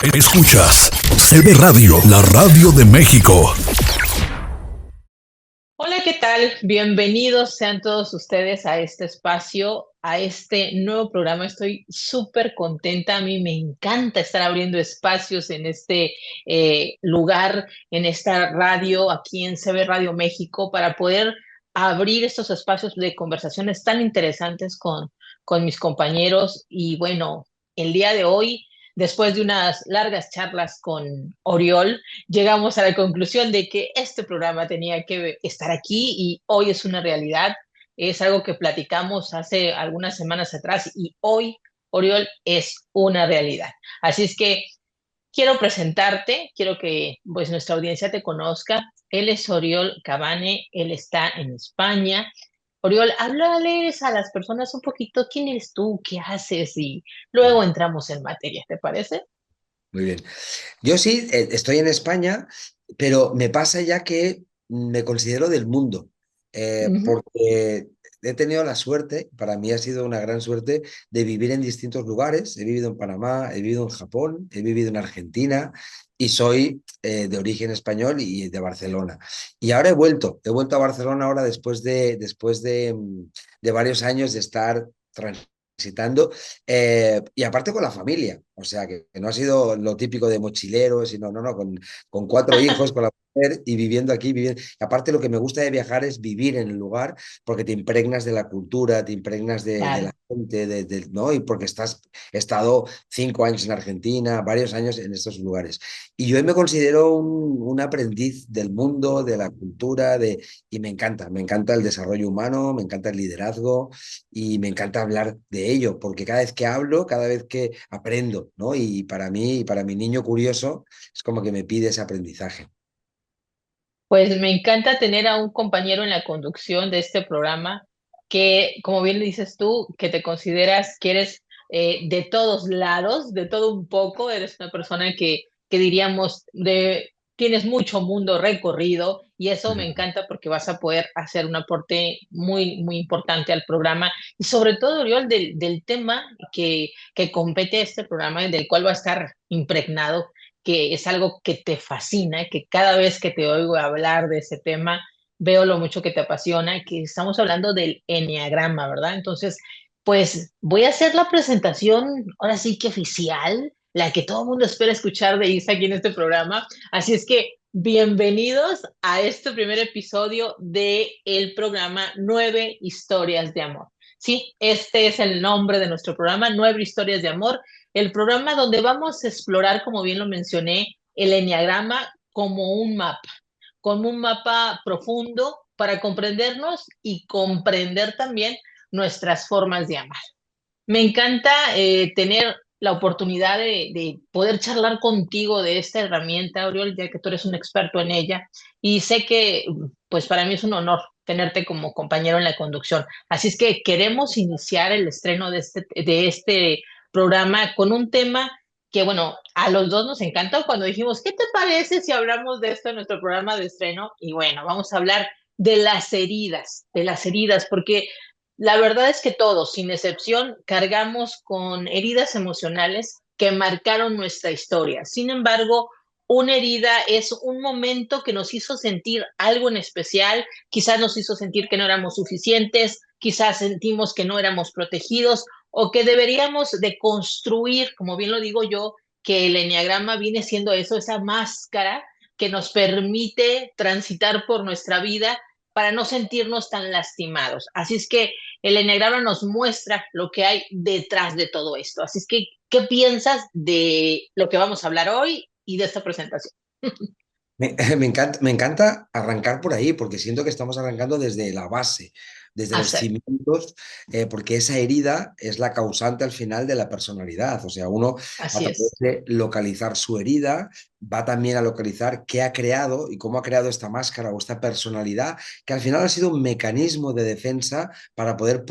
Escuchas CB Radio, la radio de México. Hola, ¿qué tal? Bienvenidos sean todos ustedes a este espacio, a este nuevo programa. Estoy súper contenta. A mí me encanta estar abriendo espacios en este lugar, en esta radio, aquí en CB Radio México, para poder abrir estos espacios de conversaciones tan interesantes con mis compañeros. Y bueno, el día de hoy, después de unas largas charlas con Oriol, llegamos a la conclusión de que este programa tenía que estar aquí y hoy es una realidad. Es algo que platicamos hace algunas semanas atrás y hoy, Oriol, es una realidad. Así es que quiero presentarte, quiero que pues nuestra audiencia te conozca. Él es Oriol Cabane, él está en España. Oriol, háblales a las personas un poquito quién eres tú, qué haces y luego entramos en materia, ¿te parece? Muy bien. Yo sí, estoy en España, pero me pasa ya que me considero del mundo, Ujú. porque he tenido la suerte, para mí ha sido una gran suerte, de vivir en distintos lugares. He vivido en Panamá, he vivido en Japón, he vivido en Argentina y soy de origen español y de Barcelona. Y ahora he vuelto a Barcelona ahora después de varios años de estar transitando y aparte con la familia, o sea, que no ha sido lo típico de mochilero, sino no, con cuatro hijos, con la mujer y viviendo aquí, viviendo. Y aparte lo que me gusta de viajar es vivir en el lugar porque te impregnas de la cultura, te impregnas de la Claro. gente, ¿no? Y porque he estado 5 años en Argentina, varios años en estos lugares. Y yo me considero un aprendiz del mundo, de la cultura, y me encanta el desarrollo humano, me encanta el liderazgo y me encanta hablar de ello, porque cada vez que hablo, cada vez que aprendo, ¿no? Y para mi niño curioso, es como que me pide ese aprendizaje. Pues me encanta tener a un compañero en la conducción de este programa que, como bien dices tú, que te consideras que eres de todos lados, de todo un poco, eres una persona que diríamos tienes mucho mundo recorrido y eso me encanta porque vas a poder hacer un aporte muy, muy importante al programa y sobre todo, Oriol, del tema que compete a este programa, del cual va a estar impregnado, que es algo que te fascina, que cada vez que te oigo hablar de ese tema, veo lo mucho que te apasiona, que estamos hablando del enneagrama, ¿verdad? Entonces, pues voy a hacer la presentación, ahora sí que oficial, la que todo el mundo espera escuchar de Isa aquí en este programa. Así es que bienvenidos a este primer episodio de el programa Nueve Historias de Amor. Sí, este es el nombre de nuestro programa, Nueve Historias de Amor, el programa donde vamos a explorar, como bien lo mencioné, el enneagrama como un mapa profundo para comprendernos y comprender también nuestras formas de amar. Me encanta tener la oportunidad de poder charlar contigo de esta herramienta, Oriol, ya que tú eres un experto en ella y sé que pues para mí es un honor tenerte como compañero en la conducción. Así es que queremos iniciar el estreno de este programa con un tema que, bueno, a los dos nos encantó cuando dijimos, ¿qué te parece si hablamos de esto en nuestro programa de estreno? Y bueno, vamos a hablar de las heridas, porque la verdad es que todos, sin excepción, cargamos con heridas emocionales que marcaron nuestra historia. Sin embargo, una herida es un momento que nos hizo sentir algo en especial, quizás nos hizo sentir que no éramos suficientes, quizás sentimos que no éramos protegidos o que deberíamos de construir, como bien lo digo yo, que el enneagrama viene siendo eso, esa máscara que nos permite transitar por nuestra vida para no sentirnos tan lastimados. Así es que el enneagrama nos muestra lo que hay detrás de todo esto. Así es que, ¿qué piensas de lo que vamos a hablar hoy y de esta presentación? Me encanta arrancar por ahí, porque siento que estamos arrancando desde la base, desde los Hacer. cimientos, porque esa herida es la causante al final de la personalidad. O sea, uno a Así través es. de localizar su herida va también a localizar qué ha creado y cómo ha creado esta máscara o esta personalidad, que al final ha sido un mecanismo de defensa para poder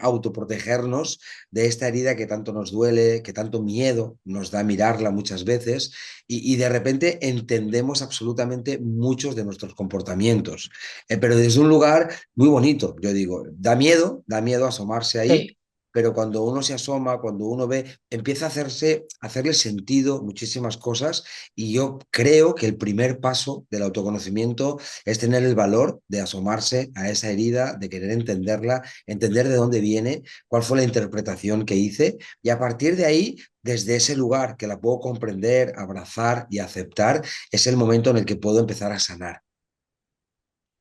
autoprotegernos de esta herida que tanto nos duele, que tanto miedo nos da mirarla muchas veces y de repente entendemos absolutamente muchos de nuestros comportamientos, pero desde un lugar muy bonito, yo digo, da miedo asomarse ahí, Sí. pero cuando uno se asoma, cuando uno ve, empieza a hacerle sentido muchísimas cosas y yo creo que el primer paso del autoconocimiento es tener el valor de asomarse a esa herida, de querer entenderla, entender de dónde viene, cuál fue la interpretación que hice y a partir de ahí, desde ese lugar que la puedo comprender, abrazar y aceptar, es el momento en el que puedo empezar a sanar.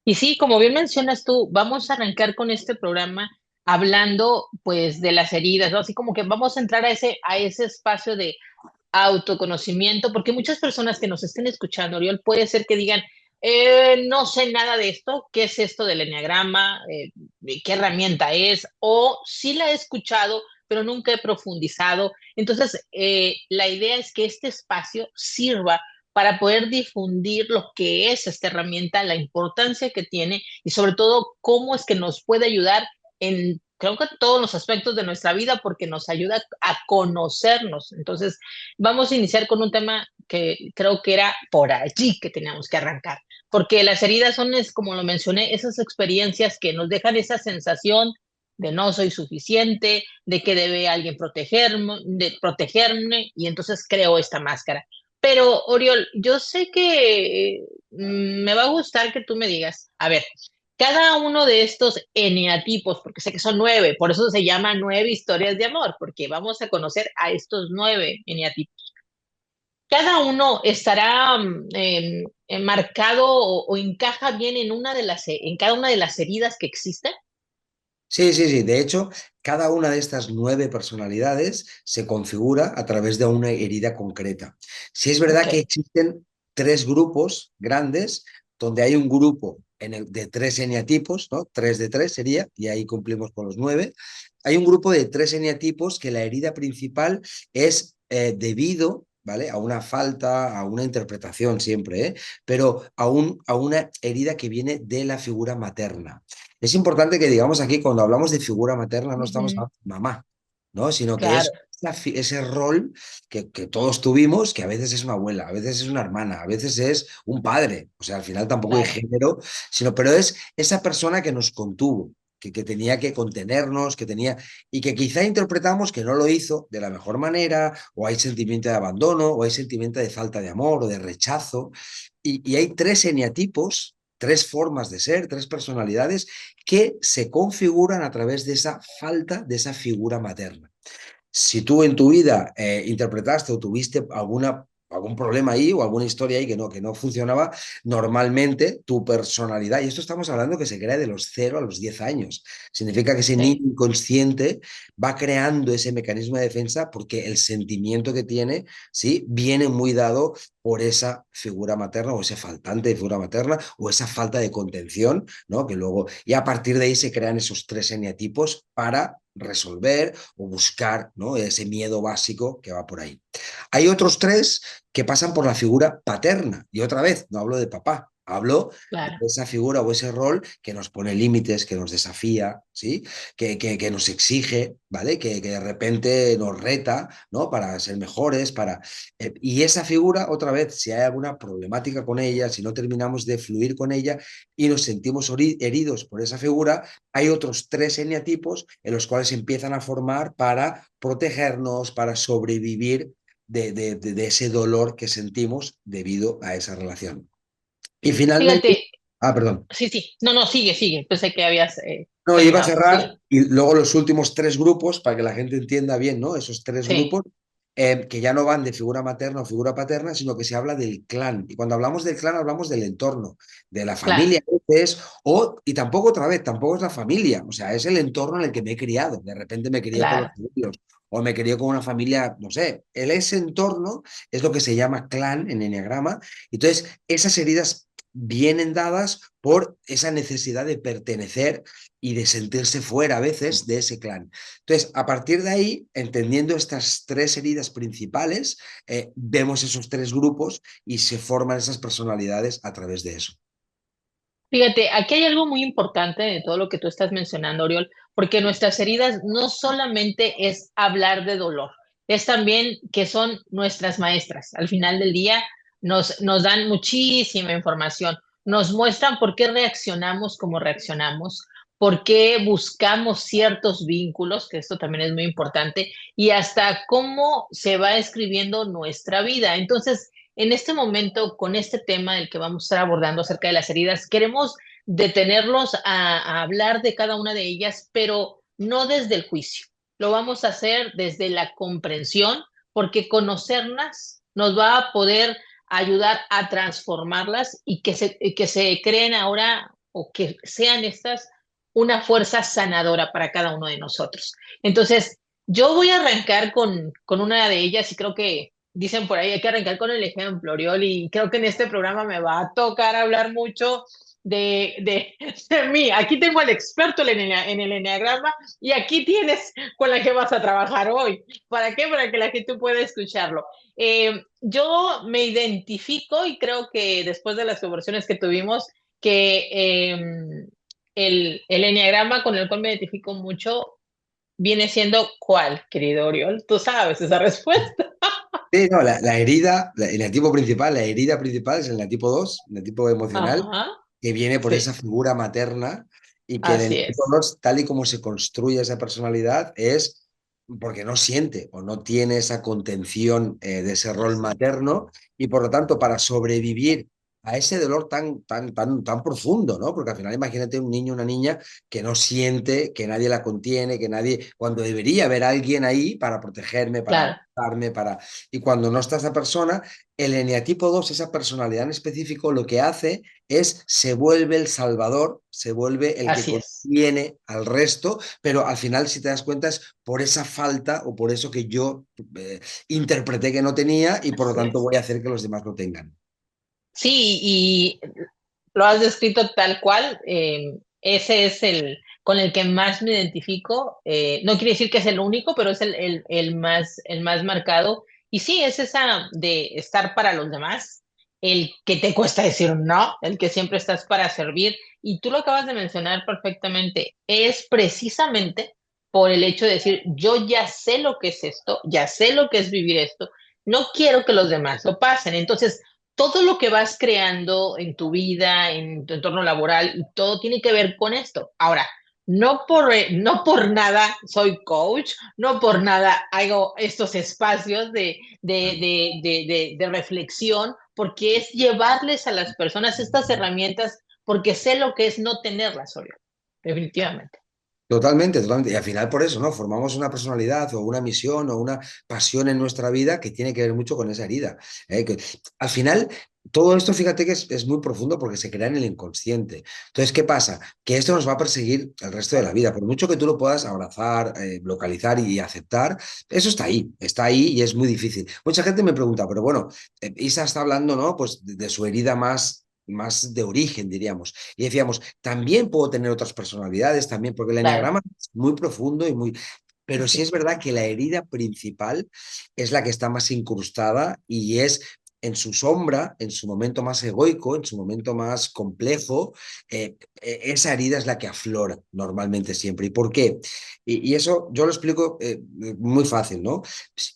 Y sí, como bien mencionas tú, vamos a arrancar con este programa hablando pues de las heridas, ¿no? Así como que vamos a entrar a ese espacio de autoconocimiento, porque muchas personas que nos estén escuchando, Oriol, puede ser que digan, no sé nada de esto, ¿qué es esto del eneagrama? ¿Qué herramienta es? O sí la he escuchado, pero nunca he profundizado. Entonces, la idea es que este espacio sirva para poder difundir lo que es esta herramienta, la importancia que tiene y sobre todo cómo es que nos puede ayudar en, creo que todos los aspectos de nuestra vida porque nos ayuda a conocernos. Entonces, vamos a iniciar con un tema que creo que era por allí que teníamos que arrancar, porque las heridas son, es, como lo mencioné, esas experiencias que nos dejan esa sensación de no soy suficiente, de que debe alguien protegerme y entonces creo esta máscara. Pero, Oriol, yo sé que me va a gustar que tú me digas, a ver, cada uno de estos eneatipos, porque sé que son 9, por eso se llama 9 historias de amor, porque vamos a conocer a estos 9 eneatipos. Cada uno estará marcado o encaja bien en en cada una de las heridas que existen. Sí, sí, sí. De hecho, cada una de estas 9 personalidades se configura a través de una herida concreta. Sí es verdad Ok, que existen 3 grupos grandes, donde hay un grupo de 3 eneatipos, ¿no? 3 de 3 sería, y ahí cumplimos con los 9. Hay un grupo de 3 eneatipos que la herida principal es debido, ¿vale? A una falta, a una interpretación siempre, ¿eh? Pero a una herida que viene de la figura materna. Es importante que digamos aquí, cuando hablamos de figura materna, no estamos ujú, hablando de mamá, ¿no? Sino que claro, es ese rol que todos tuvimos, que a veces es una abuela, a veces es una hermana, a veces es un padre. O sea, al final tampoco hay claro. género, sino, pero es esa persona que nos contuvo, que tenía que contenernos, que tenía, y que quizá interpretamos que no lo hizo de la mejor manera, o hay sentimiento de abandono, o hay sentimiento de falta de amor o de rechazo. Y hay 3 eneatipos, 3 formas de ser, 3 personalidades que se configuran a través de esa falta de esa figura materna. Si tú en tu vida interpretaste o tuviste algún problema ahí o alguna historia ahí que no funcionaba, normalmente tu personalidad, y esto estamos hablando que se crea de los 0 a los 10 años, significa que ese niño Sí. inconsciente va creando ese mecanismo de defensa porque el sentimiento que tiene, ¿sí? Viene muy dado por esa figura materna o ese faltante de figura materna o esa falta de contención, ¿no? Que luego, y a partir de ahí se crean esos 3 eneatipos para resolver o buscar, ¿no? Ese miedo básico que va por ahí. Hay otros 3 que pasan por la figura paterna. Y otra vez, no hablo de papá, hablo de Claro. esa figura o ese rol que nos pone límites, que nos desafía, ¿sí? Que nos exige, ¿vale? Que de repente nos reta, ¿no? Para ser mejores, y esa figura, otra vez, si hay alguna problemática con ella, si no terminamos de fluir con ella y nos sentimos heridos por esa figura, hay otros 3 eneatipos en los cuales se empiezan a formar para protegernos, para sobrevivir de ese dolor que sentimos debido a esa relación. Y finalmente, Fíjate, perdón. sí, sí, no, no, sigue, sigue. Pensé que habías No, iba a terminado. cerrar Sigue. y luego los últimos 3 grupos, para que la gente entienda bien, ¿no? Esos tres Sí, grupos que ya no van de figura materna o figura paterna, sino que se habla del clan. Y cuando hablamos del clan, hablamos del entorno, de la claro, familia, a veces, y tampoco otra vez, tampoco es la familia, o sea, es el entorno en el que me he criado. De repente me crié con los claro. abuelos o me crié con una familia, no sé, ese entorno es lo que se llama clan en Enneagrama. Entonces, esas heridas vienen dadas por esa necesidad de pertenecer y de sentirse fuera a veces de ese clan. Entonces, a partir de ahí, entendiendo estas 3 heridas principales, vemos esos 3 grupos y se forman esas personalidades a través de eso. Fíjate, aquí hay algo muy importante de todo lo que tú estás mencionando, Oriol, porque nuestras heridas no solamente es hablar de dolor, es también que son nuestras maestras. Al final del día nos dan muchísima información, nos muestran por qué reaccionamos como reaccionamos, por qué buscamos ciertos vínculos, que esto también es muy importante, y hasta cómo se va escribiendo nuestra vida. Entonces, en este momento, con este tema del que vamos a estar abordando acerca de las heridas, queremos detenerlos a hablar de cada una de ellas, pero no desde el juicio. Lo vamos a hacer desde la comprensión, porque conocerlas nos va a poder ayudar a transformarlas y que se creen ahora o que sean estas una fuerza sanadora para cada uno de nosotros. Entonces, yo voy a arrancar con una de ellas y creo que dicen por ahí, hay que arrancar con el ejemplo, Oriol, y creo que en este programa me va a tocar hablar mucho de mí. Aquí tengo al experto en el enneagrama y aquí tienes con la que vas a trabajar hoy. ¿Para qué? Para que la gente pueda escucharlo. Yo me identifico y creo que después de las conversaciones que tuvimos, que el enneagrama con el cual me identifico mucho viene siendo ¿cuál, querido Oriol? Tú sabes esa respuesta. Sí, no, la herida, el eneatipo principal, la herida principal es el eneatipo 2, el eneatipo emocional, Ajá, que viene por esa sí, figura materna y que en el así eneatipo es. 2, tal y como se construye esa personalidad, es porque no siente o no tiene esa contención de ese rol materno y por lo tanto para sobrevivir a ese dolor tan profundo, ¿no? Porque al final imagínate un niño, una niña que no siente, que nadie la contiene, que nadie, cuando debería haber alguien ahí para protegerme, para Claro, abrazarme, para... Y cuando no está esa persona, el eneatipo 2, esa personalidad en específico, lo que hace es se vuelve el salvador, se vuelve el que así es. contiene al resto, pero al final, si te das cuenta, es por esa falta o por eso que yo interpreté que no tenía y por lo Así tanto es. voy a hacer que los demás lo tengan. Sí, y lo has descrito tal cual. Ese es el con el que más me identifico. No quiere decir que es el único, pero es el más marcado. Y sí, es esa de estar para los demás, el que te cuesta decir no, el que siempre estás para servir. Y tú lo acabas de mencionar perfectamente. Es precisamente por el hecho de decir, yo ya sé lo que es esto, ya sé lo que es vivir esto, no quiero que los demás lo pasen. Entonces, todo lo que vas creando en tu vida, en tu entorno laboral, y todo tiene que ver con esto. Ahora, no por nada soy coach, no por nada hago estos espacios de reflexión, porque es llevarles a las personas estas herramientas, porque sé lo que es no tenerlas, Oriol. Definitivamente. Totalmente, totalmente. Y al final por eso, ¿no? Formamos una personalidad o una misión o una pasión en nuestra vida que tiene que ver mucho con esa herida. Que, al final, todo esto, fíjate que es muy profundo porque se crea en el inconsciente. Entonces, ¿qué pasa? Que esto nos va a perseguir el resto de la vida. Por mucho que tú lo puedas abrazar, localizar y aceptar, eso está ahí y es muy difícil. Mucha gente me pregunta, pero bueno, Isa está hablando, ¿no? Pues de su herida más de origen, diríamos. Y decíamos, también puedo tener otras personalidades, también, porque el Claro, enneagrama es muy profundo y muy... Pero sí así es verdad que la herida principal es la que está más incrustada y es en su sombra, en su momento más egoico, en su momento más complejo, esa herida es la que aflora normalmente siempre. ¿Y por qué? Y eso yo lo explico muy fácil, ¿no?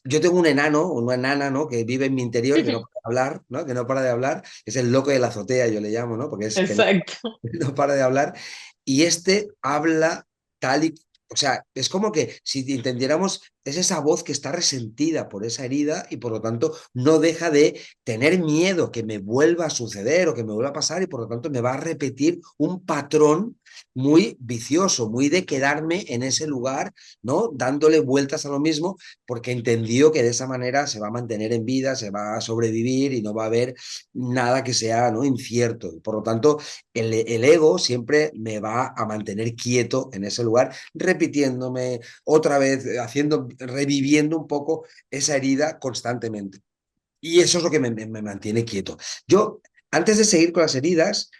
Yo tengo un enano o una enana, ¿no? Que vive en mi interior, que no es. para de hablar, ¿no? Que no para de hablar, es el loco de la azotea, yo le llamo, ¿no? Porque es que no, Exacto. no para de hablar. Y este habla tal y, o sea, es como que si entendiéramos, es esa voz que está resentida por esa herida y por lo tanto no deja de tener miedo que me vuelva a suceder o que me vuelva a pasar y por lo tanto me va a repetir un patrón muy vicioso, muy de quedarme en ese lugar, ¿no? Dándole vueltas a lo mismo porque entendió que de esa manera se va a mantener en vida, se va a sobrevivir y no va a haber nada que sea, ¿no? Incierto. Por lo tanto, el ego siempre me va a mantener quieto en ese lugar, repitiéndome otra vez, reviviendo un poco esa herida constantemente. Y eso es lo que me mantiene quieto. Yo, antes de seguir con las heridas,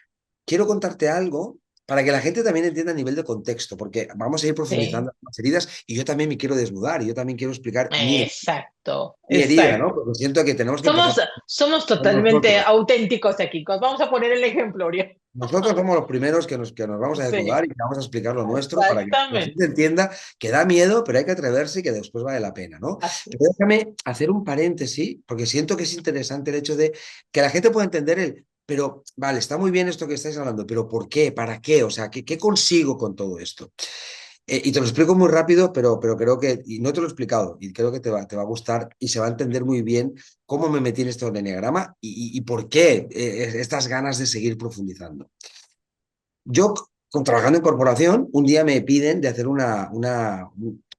quiero contarte algo para que la gente también entienda a nivel de contexto, porque vamos a ir Sí. profundizando en las heridas y yo también me quiero desnudar y yo también quiero explicar Exacto, mi herida, ¿no? exacto. Porque siento que tenemos que empezar Somos por totalmente nosotros. auténticos aquí. Vamos a poner el ejemplo, Oriol. Nosotros somos los primeros que nos vamos a Sí, desnudar y que vamos a explicar lo nuestro para que la gente exactamente. entienda que da miedo, pero hay que atreverse y que después vale la pena, ¿no? Así Pero es. déjame hacer un paréntesis, porque siento que es interesante el hecho de que la gente pueda entender pero vale, está muy bien esto que estáis hablando, pero ¿por qué? ¿Para qué? O sea, ¿qué consigo con todo esto? Y te lo explico muy rápido, pero creo que, y no te lo he explicado, y creo que te va a gustar y se va a entender muy bien cómo me metí en esto del enneagrama y por qué estas ganas de seguir profundizando. Yo, trabajando en corporación, un día me piden de hacer una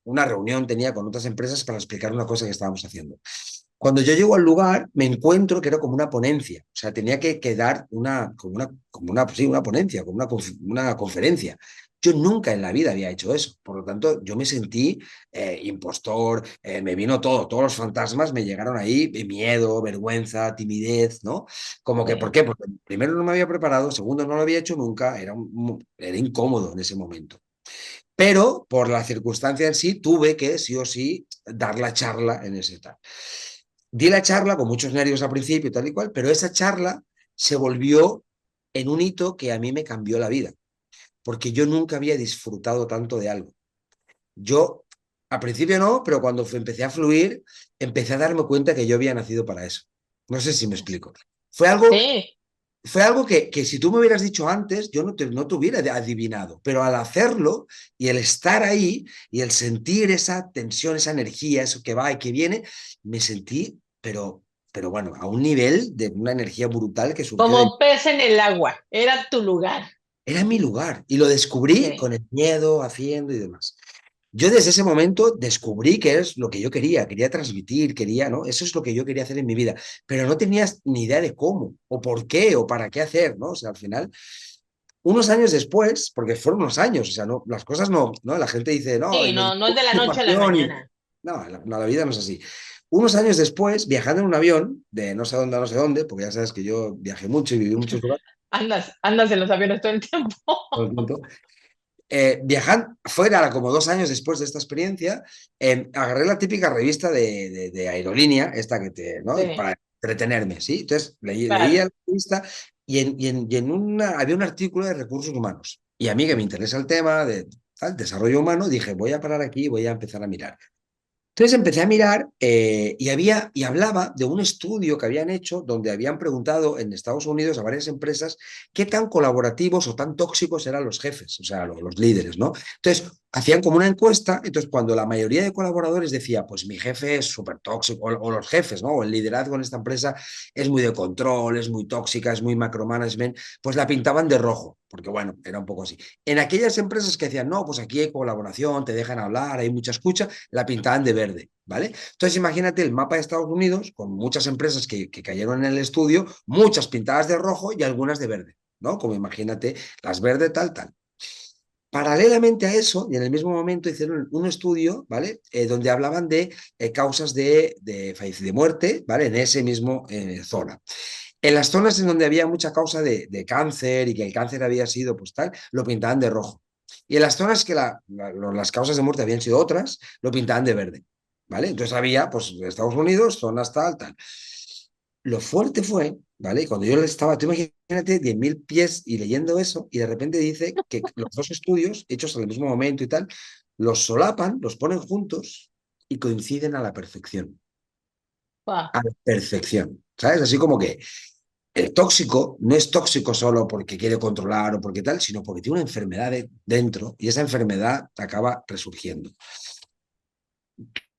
reunión, tenía con otras empresas para explicar una cosa que estábamos haciendo. Cuando yo llego al lugar, me encuentro que era como una ponencia, o sea, tenía que dar sí, una ponencia, como una conferencia. Yo nunca en la vida había hecho eso, por lo tanto, yo me sentí impostor, me vino todo, todos los fantasmas me llegaron ahí, miedo, vergüenza, timidez, ¿no? Como que, ¿por Sí. qué? Porque primero no me había preparado, segundo no lo había hecho nunca, era incómodo en ese momento. Pero por la circunstancia en sí, tuve que sí o sí dar la charla en ese tal. Di la charla con muchos nervios al principio y tal y cual, pero esa charla se volvió en un hito que a mí me cambió la vida, porque yo nunca había disfrutado tanto de algo. Yo, al principio no, pero cuando empecé a fluir, empecé a darme cuenta que yo había nacido para eso. No sé si me explico. Fue algo, Sí. fue algo que si tú me hubieras dicho antes, yo no te hubiera adivinado, pero al hacerlo y el estar ahí y el sentir esa tensión, esa energía, eso que va y que viene, me sentí, pero bueno, a un nivel de una energía brutal que surgió de... Como pez en el agua, era tu lugar. Era mi lugar y lo descubrí Sí. con el miedo, haciendo y demás. Yo desde ese momento descubrí que es lo que yo quería transmitir, ¿no? Eso es lo que yo quería hacer en mi vida, pero no tenías ni idea de cómo, o por qué, o para qué hacer, ¿no? O sea, al final, unos años después, porque fueron unos años, o sea, no, las cosas no, la gente dice, no, Sí, me no, no es de la tu noche a la pasión y... mañana. No, la vida no es así. Unos años después, viajando en un avión, de no sé dónde a no sé dónde, porque ya sabes que yo viajé mucho y viví en muchos lugares, Andas en los aviones todo el tiempo. todo el mundo, viajando fuera, como 2 años después de esta experiencia, agarré la típica revista de aerolínea, esta que ¿no? Sí, Para entretenerme, ¿sí? Entonces leía claro. la revista había un artículo de recursos humanos. Y a mí que me interesa el tema de desarrollo humano, dije, voy a parar aquí y voy a empezar a mirar. Entonces empecé a mirar y hablaba de un estudio que habían hecho donde habían preguntado en Estados Unidos a varias empresas qué tan colaborativos o tan tóxicos eran los jefes, o sea, los líderes, ¿no? Entonces hacían como una encuesta, entonces cuando la mayoría de colaboradores decía, pues mi jefe es súper tóxico, o los jefes, ¿no? O el liderazgo en esta empresa es muy de control, es muy tóxica, es muy macromanagement, pues la pintaban de rojo, porque bueno, era un poco así. En aquellas empresas que decían, no, pues aquí hay colaboración, te dejan hablar, hay mucha escucha, la pintaban de verde, ¿vale? Entonces imagínate el mapa de Estados Unidos con muchas empresas que cayeron en el estudio, muchas pintadas de rojo y algunas de verde, ¿no? Como imagínate, las verdes tal, tal. Paralelamente a eso, y en el mismo momento hicieron un estudio, ¿vale? Donde hablaban de causas de muerte, ¿vale? En ese mismo zona. En las zonas en donde había mucha causa de cáncer y que el cáncer había sido pues tal, lo pintaban de rojo. Y en las zonas que las causas de muerte habían sido otras, lo pintaban de verde, ¿vale? Entonces había, pues, Estados Unidos, zonas tal, tal. Lo fuerte fue, ¿vale? Cuando yo estaba, tú imagínate, 10.000 pies y leyendo eso, y de repente dice que los dos estudios, hechos al mismo momento y tal, los solapan, los ponen juntos y coinciden a la perfección. Wow. A la perfección. ¿Sabes? Así como que el tóxico no es tóxico solo porque quiere controlar o porque tal, sino porque tiene una enfermedad dentro y esa enfermedad acaba resurgiendo.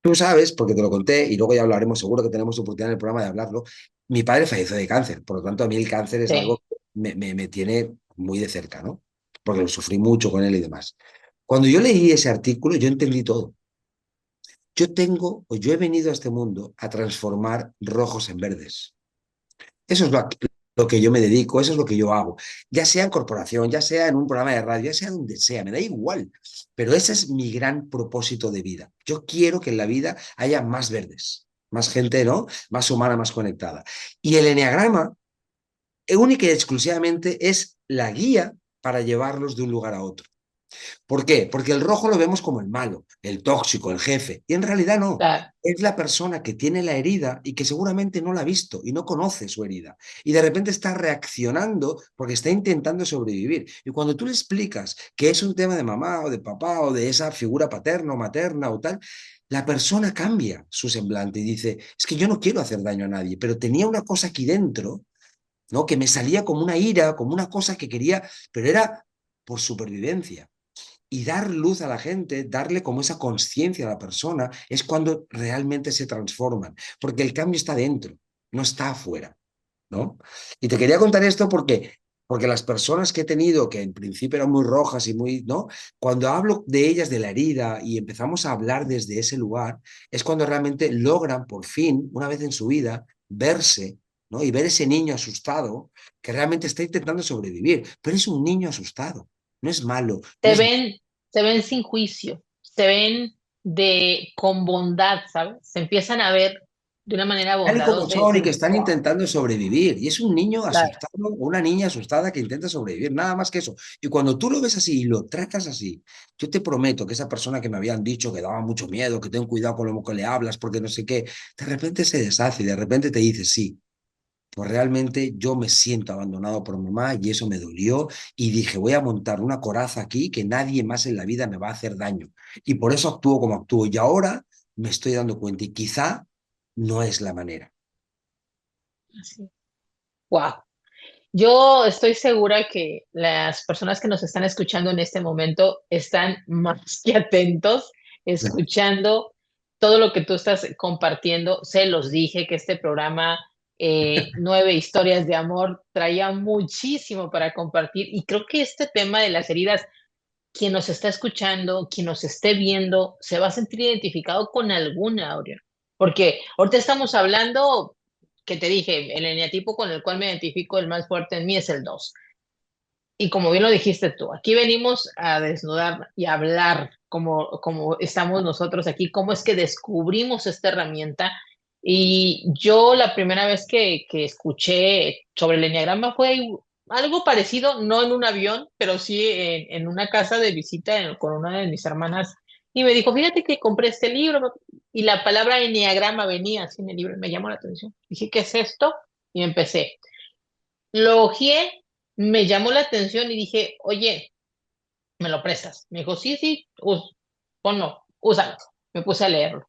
Tú sabes, porque te lo conté y luego ya hablaremos, seguro que tenemos oportunidad en el programa de hablarlo. Mi padre falleció de cáncer, por lo tanto a mí el cáncer es algo Sí. que me tiene muy de cerca, ¿no? Porque lo sufrí mucho con él y demás. Cuando yo leí ese artículo, yo entendí todo. Yo he venido a este mundo a transformar rojos en verdes. Eso es lo que yo me dedico, eso es lo que yo hago. Ya sea en corporación, ya sea en un programa de radio, ya sea donde sea, me da igual. Pero ese es mi gran propósito de vida. Yo quiero que en la vida haya más verdes, más gente, ¿no? Más humana, más conectada. Y el eneagrama, única y exclusivamente, es la guía para llevarlos de un lugar a otro. ¿Por qué? Porque el rojo lo vemos como el malo, el tóxico, el jefe. Y en realidad no. Claro. Es la persona que tiene la herida y que seguramente no la ha visto y no conoce su herida. Y de repente está reaccionando porque está intentando sobrevivir. Y cuando tú le explicas que es un tema de mamá o de papá o de esa figura paterna o materna o tal, la persona cambia su semblante y dice, es que yo no quiero hacer daño a nadie, pero tenía una cosa aquí dentro ¿no? Que me salía como una ira, como una cosa que quería, pero era por supervivencia. Y dar luz a la gente, darle como esa conciencia a la persona, es cuando realmente se transforman, porque el cambio está dentro, no está afuera, ¿no? Y te quería contar esto porque las personas que he tenido, que en principio eran muy rojas y muy, ¿no? Cuando hablo de ellas, de la herida, y empezamos a hablar desde ese lugar, es cuando realmente logran, por fin, una vez en su vida, verse, ¿no? Y ver ese niño asustado que realmente está intentando sobrevivir, pero es un niño asustado, no es malo, no Te es ven, se ven sin juicio, se ven con bondad, ¿sabes? Se empiezan a ver de una manera tal y como bondadosa y son y que decir, están wow, intentando sobrevivir. Y es un niño claro, asustado, o una niña asustada que intenta sobrevivir, nada más que eso. Y cuando tú lo ves así y lo tratas así, yo te prometo que esa persona que me habían dicho que daba mucho miedo, que ten cuidado con lo que le hablas, porque no sé qué, de repente se deshace y de repente te dice, sí, pues realmente yo me siento abandonado por mamá y eso me dolió y dije, voy a montar una coraza aquí que nadie más en la vida me va a hacer daño. Y por eso actúo como actúo. Y ahora me estoy dando cuenta y quizá no es la manera. así, wow. Yo estoy segura que las personas que nos están escuchando en este momento están más que atentos, escuchando todo lo que tú estás compartiendo. Se los dije que este programa, 9 historias de amor, traía muchísimo para compartir y creo que este tema de las heridas, quien nos está escuchando, quien nos esté viendo, se va a sentir identificado con alguna, Aureo. Porque ahorita estamos hablando, que te dije, el eneatipo con el cual me identifico, el más fuerte en mí es el 2. Y como bien lo dijiste tú, aquí venimos a desnudar y a hablar como estamos nosotros aquí, cómo es que descubrimos esta herramienta. Y yo la primera vez que escuché sobre el enneagrama fue algo parecido, no en un avión, pero sí en una casa de visita con una de mis hermanas. Y me dijo, fíjate que compré este libro y la palabra enneagrama venía así en el libro y me llamó la atención. Dije, ¿qué es esto? Y empecé. Lo hojeé, me llamó la atención y dije, oye, ¿me lo prestas? Me dijo, sí, sí, ponlo, úsalo. Me puse a leerlo.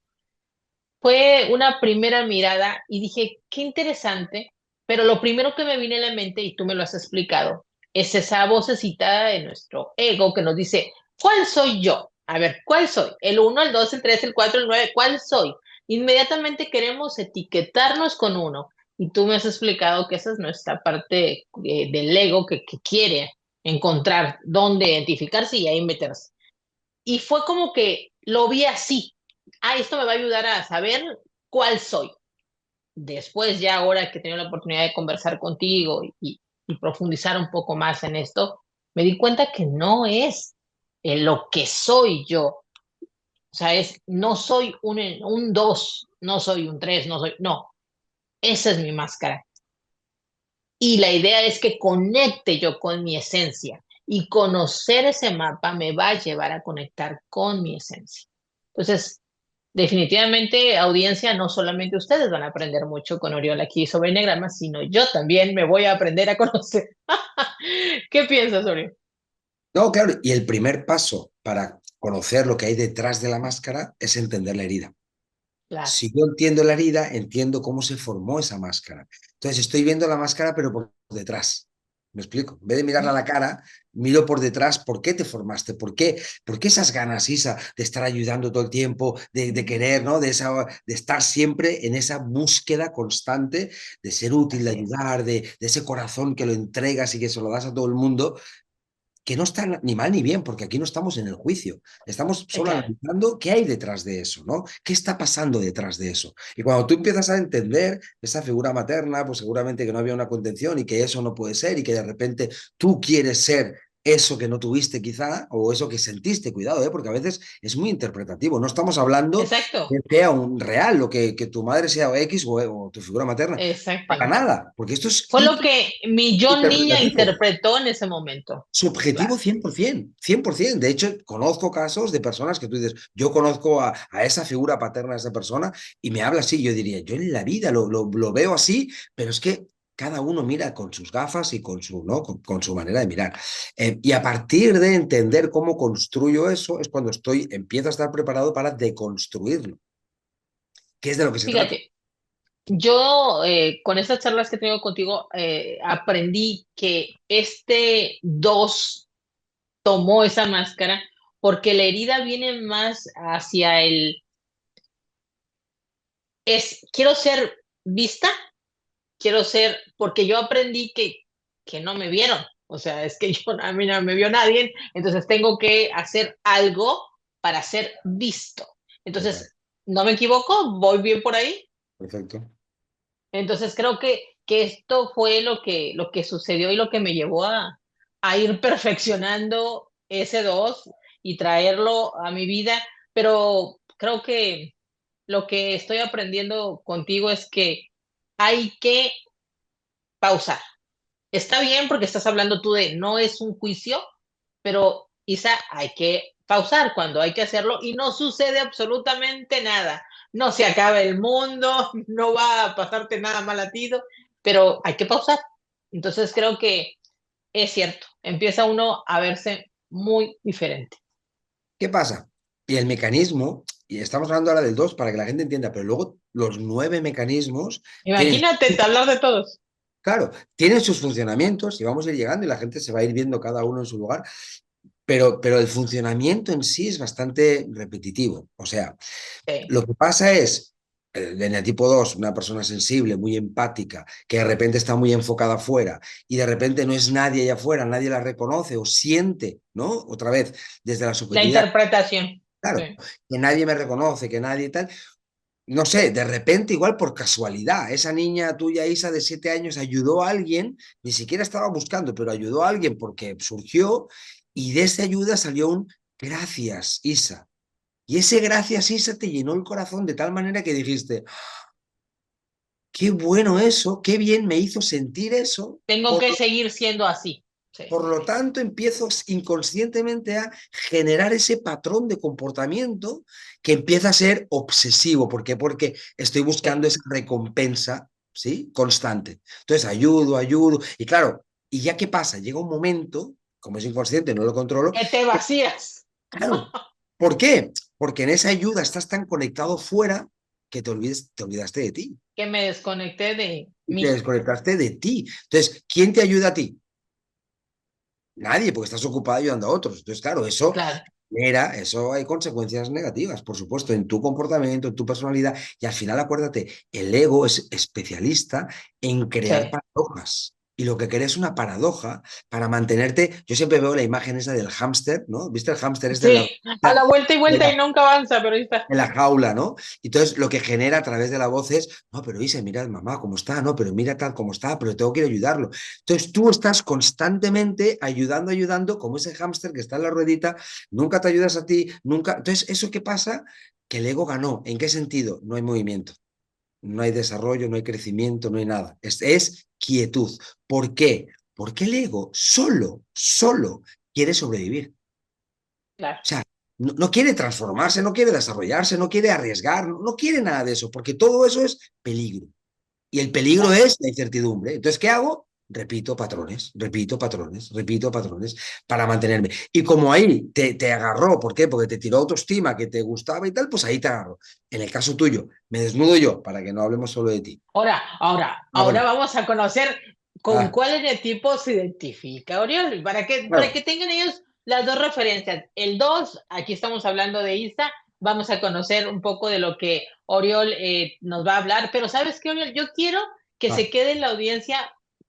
Fue una primera mirada y dije, qué interesante, pero lo primero que me viene a la mente, y tú me lo has explicado, es esa vocecita de nuestro ego que nos dice, ¿cuál soy yo? A ver, ¿cuál soy? El uno, el 2, el 3, el 4, el 9, ¿cuál soy? Inmediatamente queremos etiquetarnos con uno. Y tú me has explicado que esa es nuestra parte del ego que quiere encontrar dónde identificarse y ahí meterse. Y fue como que lo vi así. Ah, esto me va a ayudar a saber cuál soy. Después, ya ahora que he tenido la oportunidad de conversar contigo y profundizar un poco más en esto, me di cuenta que no es lo que soy yo. O sea, no soy un 2, no soy un 3, no soy, no, esa es mi máscara. Y la idea es que conecte yo con mi esencia y conocer ese mapa me va a llevar a conectar con mi esencia. Entonces, definitivamente, audiencia, no solamente ustedes van a aprender mucho con Oriol aquí sobre Enneagrama, sino yo también me voy a aprender a conocer. ¿Qué piensas, Oriol? No, claro, y el primer paso para conocer lo que hay detrás de la máscara es entender la herida. Claro. Si yo entiendo la herida, entiendo cómo se formó esa máscara. Entonces estoy viendo la máscara, pero por detrás. ¿Me explico? En vez de mirarla a la cara, miro por detrás por qué te formaste, por qué esas ganas, Isa, de estar ayudando todo el tiempo, de querer, ¿no? De estar siempre en esa búsqueda constante de ser útil, de Así es. ayudar, de ese corazón que lo entregas y que se lo das a todo el mundo, que no está ni mal ni bien, porque aquí no estamos en el juicio, estamos solo Claro. analizando qué hay detrás de eso, ¿no? ¿Qué está pasando detrás de eso? Y cuando tú empiezas a entender esa figura materna, pues seguramente que no había una contención y que eso no puede ser y que de repente tú quieres ser eso que no tuviste quizá o eso que sentiste, cuidado, ¿eh? Porque a veces es muy interpretativo, no estamos hablando de Exacto. que sea un real, o que tu madre sea X o tu figura materna, para Exacto. nada, porque esto es Fue lo que mi yo niña interpretativo. interpretó en ese momento. Subjetivo Claro. 100%, 100%. De hecho, conozco casos de personas que tú dices, yo conozco a esa figura paterna de esa persona y me habla así. Yo diría, yo en la vida lo veo así, pero es que cada uno mira con sus gafas y con su, ¿no? con su manera de mirar. Y a partir de entender cómo construyo eso, es cuando empiezo a estar preparado para deconstruirlo, que es de lo que se trata. Fíjate. Yo, con estas charlas que tengo contigo, aprendí que este 2 tomó esa máscara porque la herida viene más hacia quiero ser vista, quiero ser, porque yo aprendí que no me vieron, o sea, es que a mí no me vio nadie, entonces tengo que hacer algo para ser visto. Total, Entonces, ¿no me equivoco? ¿Voy bien por ahí? perfecto. Entonces creo que esto fue lo que sucedió y lo que me llevó a ir perfeccionando ese 2 y traerlo a mi vida, pero creo que lo que estoy aprendiendo contigo es que hay que pausar. Está bien porque estás hablando tú de no es un juicio, pero Isa, hay que pausar cuando hay que hacerlo y no sucede absolutamente nada. No se acaba el mundo, no va a pasarte nada mal a ti, pero hay que pausar. Entonces creo que es cierto, empieza uno a verse muy diferente. ¿Qué pasa? Y el mecanismo, y estamos hablando ahora del 2 para que la gente entienda, pero luego los 9 mecanismos tienen, Imagínate hablar de todos. claro, tienen sus funcionamientos y vamos a ir llegando y la gente se va a ir viendo cada uno en su lugar, pero el funcionamiento en sí es bastante repetitivo. O sea, Sí. lo que pasa es, el eneatipo 2, una persona sensible, muy empática, que de repente está muy enfocada afuera y de repente no es nadie allá afuera, nadie la reconoce o siente, ¿no? Otra vez, desde la La subjetividad, interpretación. claro, Sí. que nadie me reconoce, que nadie tal. No sé, de repente, igual por casualidad, esa niña tuya, Isa, de 7 años, ayudó a alguien, ni siquiera estaba buscando, pero ayudó a alguien porque surgió y de esa ayuda salió un gracias, Isa. Y ese gracias, Isa, te llenó el corazón de tal manera que dijiste, qué bueno eso, qué bien me hizo sentir eso. Tengo que seguir siendo así. Sí. Por lo tanto, empiezo inconscientemente a generar ese patrón de comportamiento que empieza a ser obsesivo. ¿Por qué? Porque estoy Sí. buscando esa recompensa, ¿sí? Constante. Entonces, ayudo, ayudo. Y claro, ¿y ya qué pasa? Llega un momento, como es inconsciente, no lo controlo. Que te vacías. Claro. ¿Por qué? Porque en esa ayuda estás tan conectado fuera que te olvidaste de ti. Que me desconecté de Y te mí. desconectaste de ti. Entonces, ¿quién te ayuda a ti? Nadie, porque estás ocupado ayudando a otros. Entonces, claro, Claro. eso hay consecuencias negativas, por supuesto, en tu comportamiento, en tu personalidad. Y al final, acuérdate, el ego es especialista en crear Sí. paradojas. Y lo que quiere es una paradoja para mantenerte. Yo siempre veo la imagen esa del hámster, ¿no? ¿Viste el hámster este Sí, a la vuelta y de vuelta y la, nunca avanza, pero ahí está. en la jaula, ¿no? Y entonces lo que genera a través de la voz es, no, pero Isa, mira mamá cómo está, no, pero mira tal como está, pero tengo que ir a ayudarlo. Entonces tú estás constantemente ayudando, ayudando, como ese hámster que está en la ruedita, nunca te ayudas a ti, nunca. Entonces, ¿eso qué pasa? Que el ego ganó. ¿En qué sentido? No hay movimiento, no hay desarrollo, no hay crecimiento, no hay nada. Es quietud. ¿Por qué? Porque el ego solo quiere sobrevivir. Claro. O sea, no quiere transformarse, no quiere desarrollarse, no quiere arriesgar, no quiere nada de eso, porque todo eso es peligro. Y el peligro Claro. es la incertidumbre. Entonces, ¿qué hago? Repito patrones para mantenerme. Y como ahí te agarró, ¿por qué? Porque te tiró autoestima, que te gustaba y tal, pues ahí te agarró. En el caso tuyo, me desnudo yo, para que no hablemos solo de ti. Ahora Bueno, vamos a conocer con ah, cuál eneatipo se identifica Oriol, para claro, que tengan ellos las dos referencias. El 2, aquí estamos hablando de Isa, vamos a conocer un poco de lo que Oriol nos va a hablar, pero ¿sabes qué, Oriol? Yo quiero que ah, se quede en la audiencia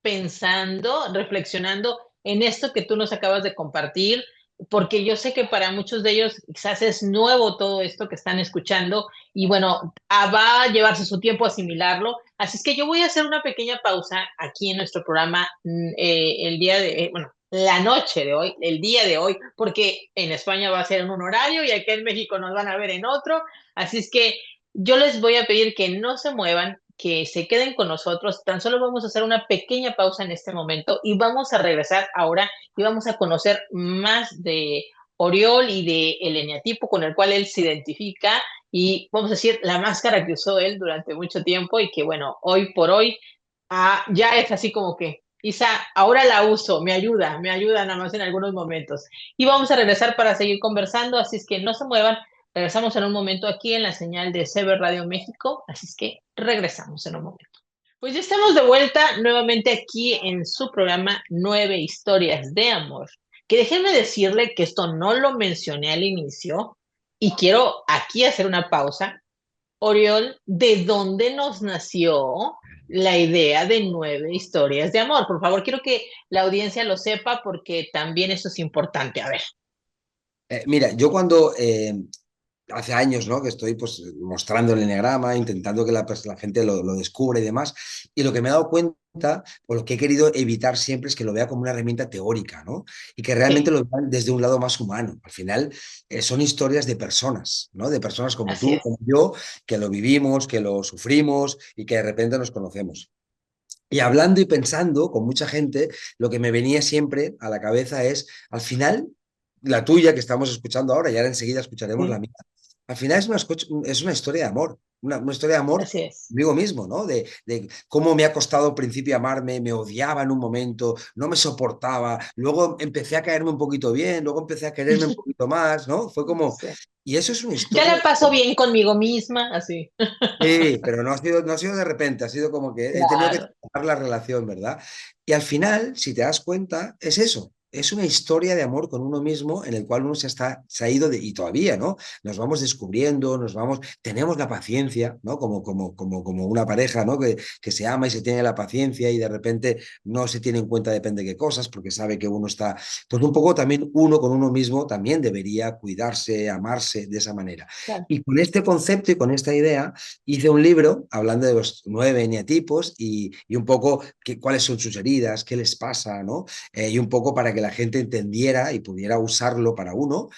pensando, reflexionando en esto que tú nos acabas de compartir, porque yo sé que para muchos de ellos quizás es nuevo todo esto que están escuchando y bueno, va a llevarse su tiempo asimilarlo. Así es que yo voy a hacer una pequeña pausa aquí en nuestro programa el día de, bueno, la noche de hoy, el día de hoy, porque en España va a ser en un horario y aquí en México nos van a ver en otro. Así es que yo les voy a pedir que no se muevan, que se queden con nosotros. Tan solo vamos a hacer una pequeña pausa en este momento y vamos a regresar ahora y vamos a conocer más de Oriol y de el eneatipo con el cual él se identifica y vamos a decir la máscara que usó él durante mucho tiempo y que bueno, hoy por hoy ya es así como que, Isa, ahora la uso, me ayuda nada más en algunos momentos. Y vamos a regresar para seguir conversando, así es que no se muevan, Regresamos en un momento aquí en la señal de CB Radio México, así es que regresamos en un momento. Pues ya estamos de vuelta nuevamente aquí en su programa 9 historias de amor. Que déjenme decirle que esto no lo mencioné al inicio y quiero aquí hacer una pausa. Oriol, ¿de dónde nos nació la idea de 9 historias de amor? Por favor, quiero que la audiencia lo sepa porque también eso es importante. A ver. Mira, yo cuando hace años, ¿no? Que estoy pues mostrando el enneagrama, intentando que la gente lo descubra y demás. Y lo que me he dado cuenta, o lo que he querido evitar siempre es que lo vea como una herramienta teórica, ¿no? Y que realmente Sí, lo vean desde un lado más humano. Al final son historias de personas, ¿no? De personas como así tú, es. como yo, que lo vivimos, que lo sufrimos y que de repente nos conocemos. Y hablando y pensando con mucha gente, lo que me venía siempre a la cabeza es, al final, la tuya que estamos escuchando ahora, y ahora enseguida escucharemos la Sí, mía, al final es una historia de amor, una historia de amor así es. conmigo mismo, ¿no? De cómo me ha costado al principio amarme, me odiaba en un momento, no me soportaba, luego empecé a caerme un poquito bien, luego empecé a quererme un poquito más, ¿no? Fue como, Sí. y eso es una Ya historia. la paso bien conmigo misma, así. Sí, pero no ha sido de repente, ha sido como que he tenido que Claro. trabajar la relación, ¿verdad? Y al final, si te das cuenta, es eso, es una historia de amor con uno mismo en el cual uno se ha ido y todavía, ¿no? Nos vamos descubriendo, tenemos la paciencia, ¿no? Como una pareja, ¿no? Que se ama y se tiene la paciencia y de repente no se tiene en cuenta depende de qué cosas, porque sabe que uno está, pues un poco también uno con uno mismo también debería cuidarse, amarse de esa manera. Claro. Y con este concepto y con esta idea hice un libro hablando de los 9 eneatipos y un poco cuáles son sus heridas, qué les pasa, ¿no? Y un poco para que la gente entendiera y pudiera usarlo para uno,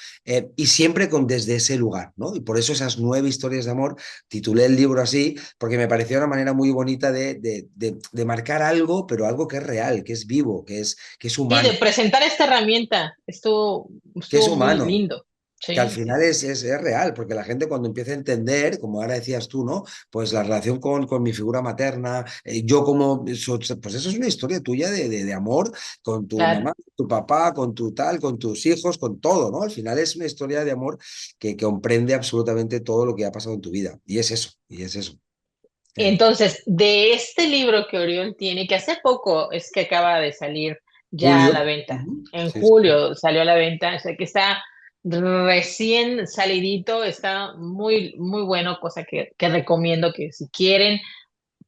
y siempre desde ese lugar, ¿no? Y por eso esas 9 historias de amor, titulé el libro así, porque me pareció una manera muy bonita de marcar algo, pero algo que es real, que es vivo, que es Sí, humano, de presentar esta herramienta, que es estuvo muy humano, lindo. que al Sí, sí, final sí. es real, porque la gente cuando empieza a entender, como ahora decías tú, ¿no? Pues la relación con mi figura materna, yo como, pues eso es una historia tuya de amor con tu Claro. mamá, tu papá, con tu tal, con tus hijos, con todo, ¿no? Al final es una historia de amor que comprende absolutamente todo lo que ha pasado en tu vida. Y es eso, y es eso. Eh, Entonces, de este libro que Orión tiene, que hace poco es que acaba de salir ya a Julio. la venta, Ujú. en Sí, sí. julio salió a la venta, o sea que está recién salidito, está muy, muy bueno, cosa que recomiendo que si quieren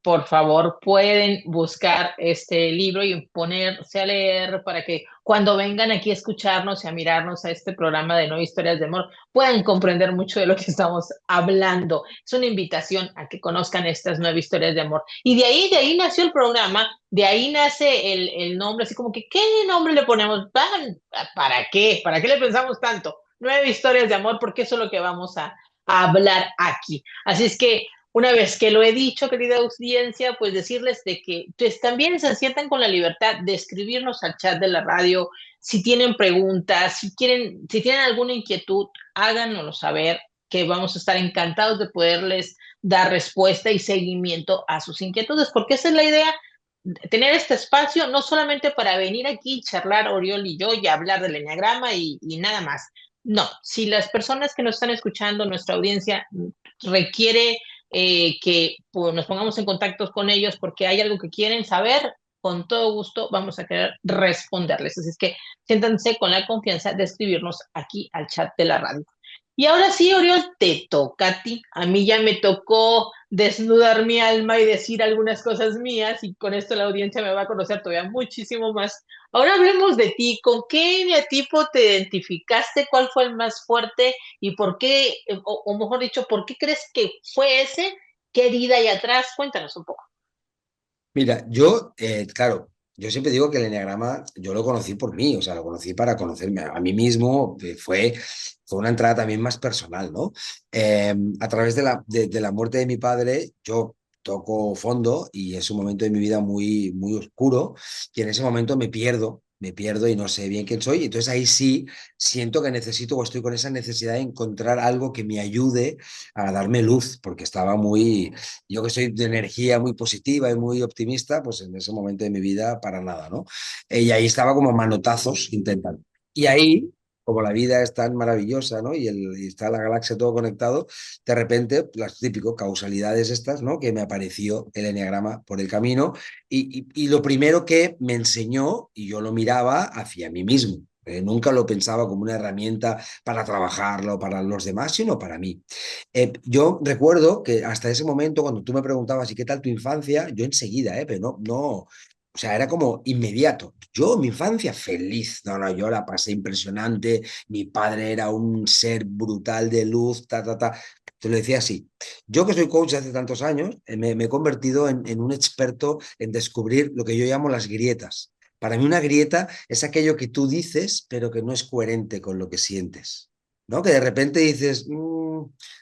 por favor, pueden buscar este libro y ponerse a leer para que cuando vengan aquí a escucharnos y a mirarnos a este programa de 9 historias de amor, puedan comprender mucho de lo que estamos hablando. Es una invitación a que conozcan estas 9 historias de amor. Y de ahí nació el programa, de ahí nace el nombre, así como que, ¿qué nombre le ponemos? ¿Para qué? ¿Para qué le pensamos tanto? 9 historias de amor, porque eso es lo que vamos a hablar aquí. Así es que una vez que lo he dicho, querida audiencia, pues decirles de que pues, también se sientan con la libertad de escribirnos al chat de la radio. Si tienen preguntas, si tienen alguna inquietud, háganoslo saber, que vamos a estar encantados de poderles dar respuesta y seguimiento a sus inquietudes, porque esa es la idea, tener este espacio, no solamente para venir aquí, charlar Oriol y yo y hablar del enneagrama y nada más. No, si las personas que nos están escuchando, nuestra audiencia requiere que pues, nos pongamos en contacto con ellos porque hay algo que quieren saber, con todo gusto vamos a querer responderles. Así es que siéntanse con la confianza de escribirnos aquí al chat de la radio. Y ahora sí, Oriol, te toca a ti. A mí ya me tocó desnudar mi alma y decir algunas cosas mías y con esto la audiencia me va a conocer todavía muchísimo más. Ahora hablemos de ti. ¿Con qué eneatipo te identificaste? ¿Cuál fue el más fuerte? ¿Y por qué, o mejor dicho, por qué crees que fue ese? ¿Qué herida hay atrás? Cuéntanos un poco. Mira, yo, claro, yo siempre digo que el enneagrama yo lo conocí por mí, o sea, lo conocí para conocerme a mí mismo, fue una entrada también más personal, ¿no? A través de la muerte de mi padre, yo toco fondo y es un momento de mi vida muy, muy oscuro y en ese momento me pierdo y no sé bien quién soy. Entonces ahí sí siento que necesito o estoy con esa necesidad de encontrar algo que me ayude a darme luz, porque estaba muy, yo que soy de energía muy positiva y muy optimista, pues en ese momento de mi vida para nada, ¿no? Y ahí estaba como manotazos intentando. Y ahí como la vida es tan maravillosa, ¿no? Y está la galaxia todo conectado, de repente, las típicas causalidades estas, ¿no? Que me apareció el eneagrama por el camino y lo primero que me enseñó, y yo lo miraba hacia mí mismo. Nunca lo pensaba como una herramienta para trabajarlo para los demás, sino para mí. Yo recuerdo que hasta ese momento, cuando tú me preguntabas, ¿y qué tal tu infancia? Yo enseguida, pero no, o sea, era como inmediato. Yo, mi infancia, feliz. No, no, yo la pasé impresionante. Mi padre era un ser brutal de luz, ta, ta, ta. Te lo decía así. Yo que soy coach hace tantos años, me he convertido en un experto en descubrir lo que yo llamo las grietas. Para mí una grieta es aquello que tú dices, pero que no es coherente con lo que sientes. ¿No? Que de repente dices,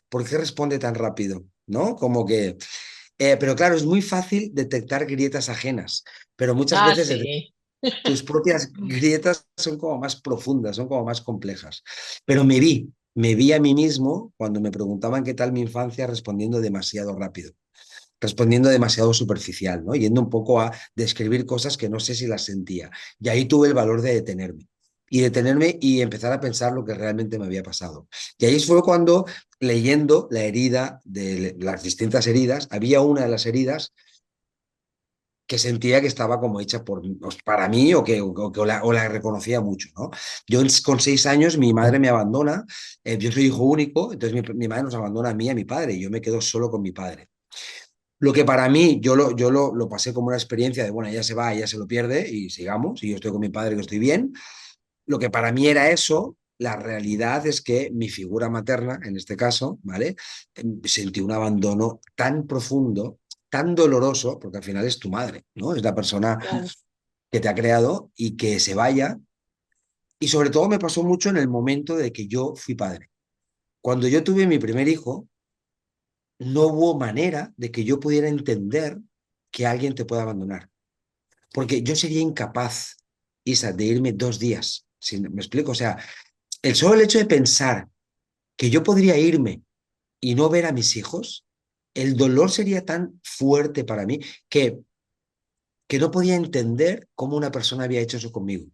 ¿por qué responde tan rápido? ¿No? Como que... pero claro, es muy fácil detectar grietas ajenas, pero muchas Ah, veces sí. tus propias grietas son como más profundas, son como más complejas. Pero me vi a mí mismo cuando me preguntaban qué tal mi infancia respondiendo demasiado rápido, respondiendo demasiado superficial, ¿no? Yendo un poco a describir cosas que no sé si las sentía. Y ahí tuve el valor de detenerme. Y detenerme y empezar a pensar lo que realmente me había pasado. Y ahí fue cuando, leyendo la herida de las distintas heridas, había una de las heridas que sentía que estaba como hecha para mí o la reconocía mucho, ¿no? Yo con 6 años mi madre me abandona, yo soy hijo único, entonces mi madre nos abandona a mí y a mi padre, y yo me quedo solo con mi padre. Lo que para mí, yo lo pasé como una experiencia de, bueno, ella se va, ella se lo pierde y sigamos, y yo estoy con mi padre que estoy bien. Lo que para mí era eso, la realidad es que mi figura materna, en este caso, ¿vale? Sentí un abandono tan profundo, tan doloroso, porque al final es tu madre, ¿no? Es la persona Claro. que te ha creado y que se vaya. Y sobre todo me pasó mucho en el momento de que yo fui padre. Cuando yo tuve mi primer hijo, no hubo manera de que yo pudiera entender que alguien te pueda abandonar. Porque yo sería incapaz, Isa, de irme 2 días. ¿Me explico? O sea, el solo hecho de pensar que yo podría irme y no ver a mis hijos, el dolor sería tan fuerte para mí que no podía entender cómo una persona había hecho eso conmigo.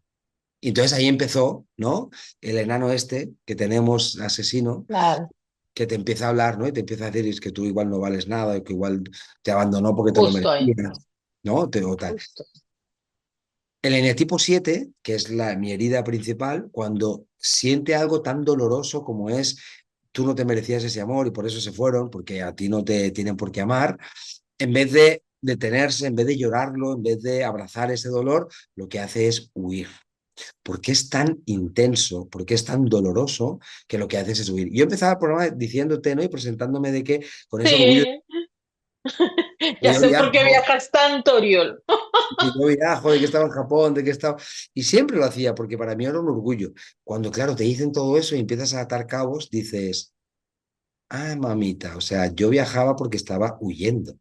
Y entonces ahí empezó, ¿no? El enano este que tenemos, asesino, Claro, que te empieza a hablar, ¿no? Y te empieza a decir es que tú igual no vales nada, que igual te abandonó porque te lo justo ahí, merecías, ¿no? O tal. justo. El eneatipo 7, que es mi herida principal, cuando siente algo tan doloroso como es tú no te merecías ese amor y por eso se fueron, porque a ti no te tienen por qué amar, en vez de detenerse, en vez de llorarlo, en vez de abrazar ese dolor, lo que hace es huir. Porque es tan intenso, porque es tan doloroso, que lo que haces es huir. Yo empezaba el programa diciéndote, ¿no? Y presentándome de que con ese orgullo, Sí, que ya yo sé por qué viajo, viajas tanto, Oriol. que yo viajo, de que estaba en Japón, de que estaba... Y siempre lo hacía, porque para mí era un orgullo. Cuando, claro, te dicen todo eso y empiezas a atar cabos, dices, ah, mamita, o sea, yo viajaba porque estaba huyendo.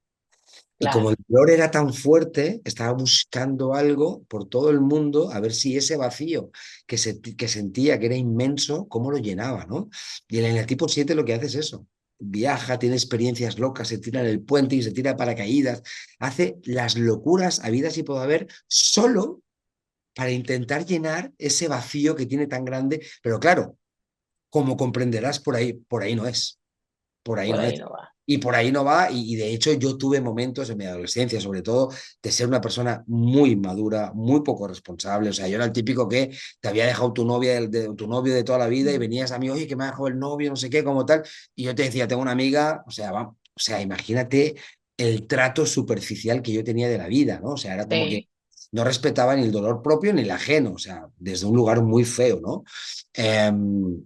Y como Claro, el dolor era tan fuerte, estaba buscando algo por todo el mundo a ver si ese vacío que sentía que era inmenso, cómo lo llenaba, ¿no? Y el eneatipo 7 lo que hace es eso. Viaja, tiene experiencias locas, se tira en el puente y se tira de paracaídas, hace las locuras habidas y por haber solo para intentar llenar ese vacío que tiene tan grande. Pero claro, como comprenderás, por ahí no es, por ahí por no ahí es. no va. Y por ahí no va, y de hecho yo tuve momentos en mi adolescencia, sobre todo, de ser una persona muy madura, muy poco responsable. O sea, yo era el típico que te había dejado tu novia, tu novio de toda la vida y Mm. venías a mí, oye, que me ha dejado el novio, no sé qué, como tal. Y yo te decía, tengo una amiga, o sea, imagínate el trato superficial que yo tenía de la vida, ¿no? O sea, era como que Sí, no respetaba ni el dolor propio ni el ajeno, o sea, desde un lugar muy feo, ¿no? Em,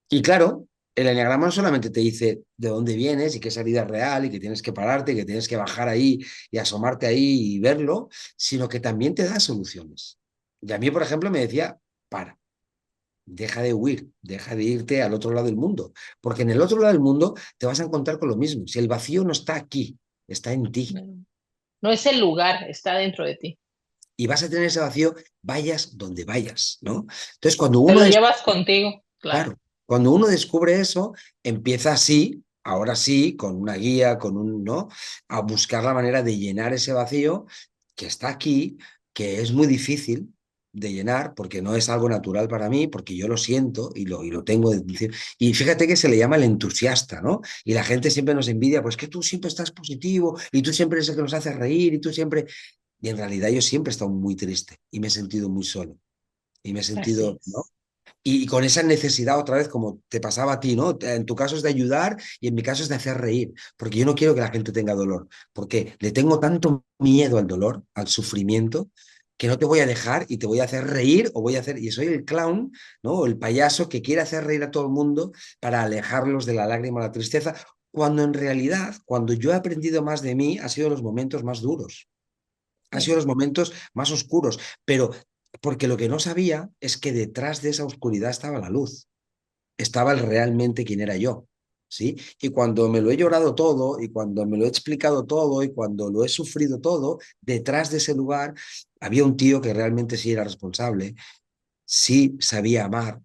y claro, el enneagrama no solamente te dice de dónde vienes y que esa herida es real y que tienes que pararte, que tienes que bajar ahí y asomarte ahí y verlo, sino que también te da soluciones. Y a mí, por ejemplo, me decía, para, deja de huir, deja de irte al otro lado del mundo, porque en el otro lado del mundo te vas a encontrar con lo mismo. Si el vacío no está aquí, está en ti. no, no es el lugar, está dentro de ti. Y vas a tener ese vacío, vayas donde vayas, ¿no? Entonces, cuando Te uno lo llevas contigo, claro. Claro, cuando uno descubre eso, empieza así, ahora sí, con una guía, ¿no? A buscar la manera de llenar ese vacío que está aquí, que es muy difícil, de llenar, porque no es algo natural para mí, porque yo lo siento y lo tengo. Y fíjate que se le llama el entusiasta, ¿no? Y la gente siempre nos envidia, pues que tú siempre estás positivo y tú siempre eres el que nos hace reír y tú siempre... Y en realidad yo siempre he estado muy triste y me he sentido muy solo. Y me he Así sentido, ¿no? es. Y con esa necesidad otra vez, como te pasaba a ti, ¿no? En tu caso es de ayudar y en mi caso es de hacer reír, porque yo no quiero que la gente tenga dolor, porque le tengo tanto miedo al dolor, al sufrimiento, que no te voy a dejar y te voy a hacer reír o voy a hacer, y soy el clown, ¿no? El payaso que quiere hacer reír a todo el mundo para alejarlos de la lágrima o la tristeza, cuando en realidad, cuando yo he aprendido más de mí, ha sido los momentos más duros. Han sido Sí, los momentos más oscuros, pero porque lo que no sabía es que detrás de esa oscuridad estaba la luz, estaba el realmente quién era yo, ¿sí? Y cuando me lo he llorado todo y cuando me lo he explicado todo y cuando lo he sufrido todo, detrás de ese lugar había un tío que realmente sí era responsable, sí sabía amar,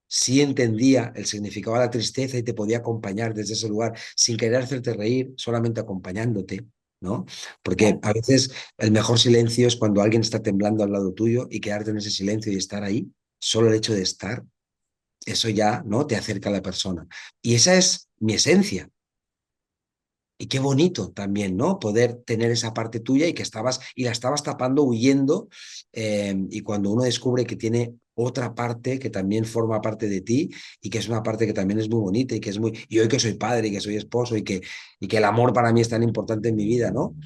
sí entendía el significado de la tristeza y te podía acompañar desde ese lugar sin querer hacerte reír, solamente acompañándote, ¿no? Porque claro. a veces el mejor silencio es cuando alguien está temblando al lado tuyo y quedarte en ese silencio y estar ahí, solo el hecho de estar, eso ya, ¿no? Te acerca a la persona. Y esa es mi esencia. Y qué bonito también, ¿no? Poder tener esa parte tuya y que estabas, y la estabas tapando huyendo, y cuando uno descubre que tiene otra parte que también forma parte de ti y que es una parte que también es muy bonita y que es muy, y hoy que soy padre y que soy esposo y que el amor para mí es tan importante en mi vida, ¿no?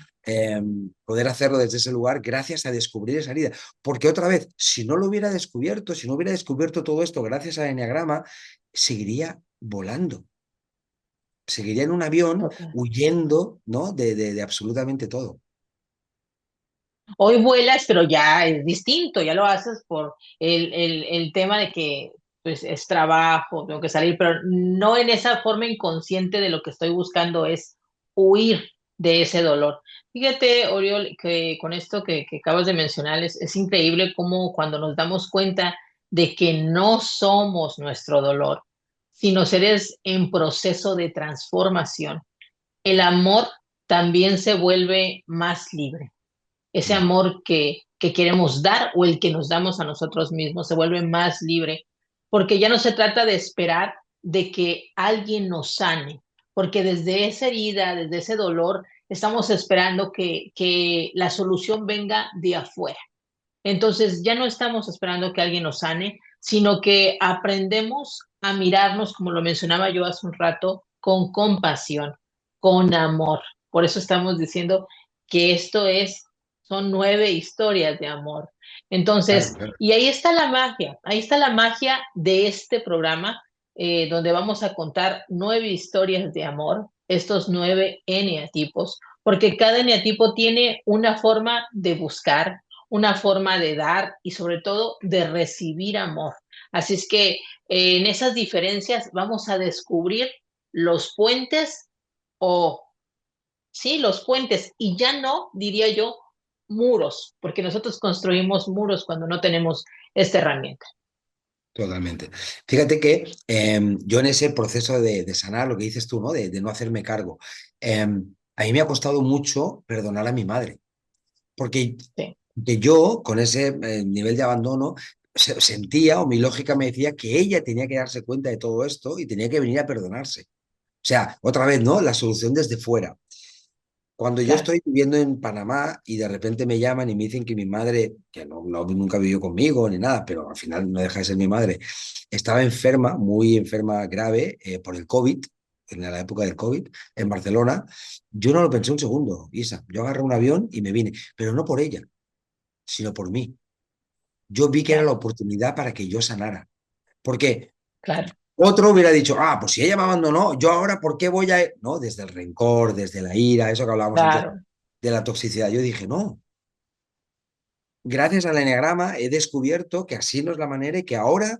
Poder hacerlo desde ese lugar gracias a descubrir esa herida. Porque otra vez, si no lo hubiera descubierto, si no hubiera descubierto todo esto gracias al enneagrama, seguiría volando, seguiría en un avión Total. huyendo, ¿no? De absolutamente todo. Hoy vuelas, pero ya es distinto, ya lo haces por el tema de que pues, es trabajo, tengo que salir, pero no en esa forma inconsciente de lo que estoy buscando es huir de ese dolor. Fíjate, Oriol, que con esto que acabas de mencionar es increíble cómo cuando nos damos cuenta de que no somos nuestro dolor, sino seres en proceso de transformación, el amor también se vuelve más libre. Ese Mm. amor que queremos dar o el que nos damos a nosotros mismos se vuelve más libre, porque ya no se trata de esperar de que alguien nos sane, porque desde esa herida, desde ese dolor, estamos esperando que la solución venga de afuera. Entonces ya no estamos esperando que alguien nos sane, sino que aprendemos a mirarnos, como lo mencionaba yo hace un rato, con compasión, con amor. Por eso estamos diciendo que son 9 historias de amor. Claro, Entonces, claro. y ahí está la magia de este programa, donde vamos a contar 9 historias de amor, estos 9 eneatipos, porque cada eneatipo tiene una forma de buscar, una forma de dar y sobre todo de recibir amor. Así es que en esas diferencias vamos a descubrir los puentes o, sí, los puentes y ya no, diría yo, muros, porque nosotros construimos muros cuando no tenemos esta herramienta. Totalmente. Fíjate que yo en ese proceso de sanar, lo que dices tú, ¿no? De no hacerme cargo, a mí me ha costado mucho perdonar a mi madre, porque Sí, que yo, con ese nivel de abandono, sentía o mi lógica me decía que ella tenía que darse cuenta de todo esto y tenía que venir a perdonarse. O sea, otra vez, ¿no? La solución desde fuera. Cuando yo claro, estoy viviendo en Panamá y de repente me llaman y me dicen que mi madre, que nunca vivió conmigo ni nada, pero al final no deja de ser mi madre, estaba enferma, muy enferma grave, por el COVID, en la época del COVID, en Barcelona, yo no lo pensé un segundo, Isa. Yo agarré un avión y me vine, pero no por ella, sino por mí. Yo vi que era la claro, oportunidad para que yo sanara. Porque claro, otro hubiera dicho, ah, pues si ella me abandonó, yo ahora, ¿por qué voy a...? No, desde el rencor, desde la ira, eso que hablábamos antes claro. de la toxicidad. Yo dije, no, gracias al eneagrama he descubierto que así no es la manera y que ahora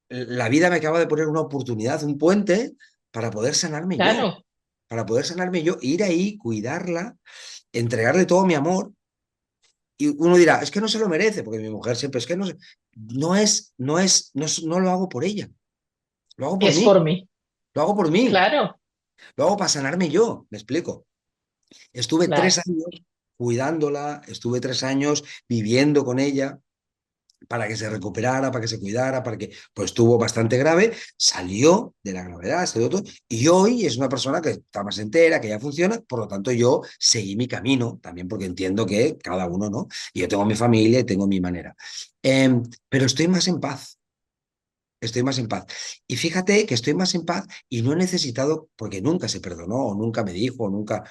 la vida me acaba de poner una oportunidad, un puente Claro, para poder sanarme yo, ir ahí, cuidarla, entregarle todo mi amor. Y uno dirá, es que no se lo merece, porque mi mujer siempre es que no, no lo hago por ella, lo hago por es mí, por mí. lo hago por mí, Claro, lo hago para sanarme yo, me explico. Estuve tres claro, años cuidándola, estuve 3 años viviendo con ella, para que se recuperara, para que se cuidara, para que, pues estuvo bastante grave, salió de la gravedad, salió todo, y hoy es una persona que está más entera, que ya funciona, por lo tanto yo seguí mi camino, también porque entiendo que cada uno, ¿no? Y yo tengo mi familia y tengo mi manera. Pero estoy más en paz. Y fíjate que estoy más en paz y no he necesitado, porque nunca se perdonó, o nunca me dijo, o nunca,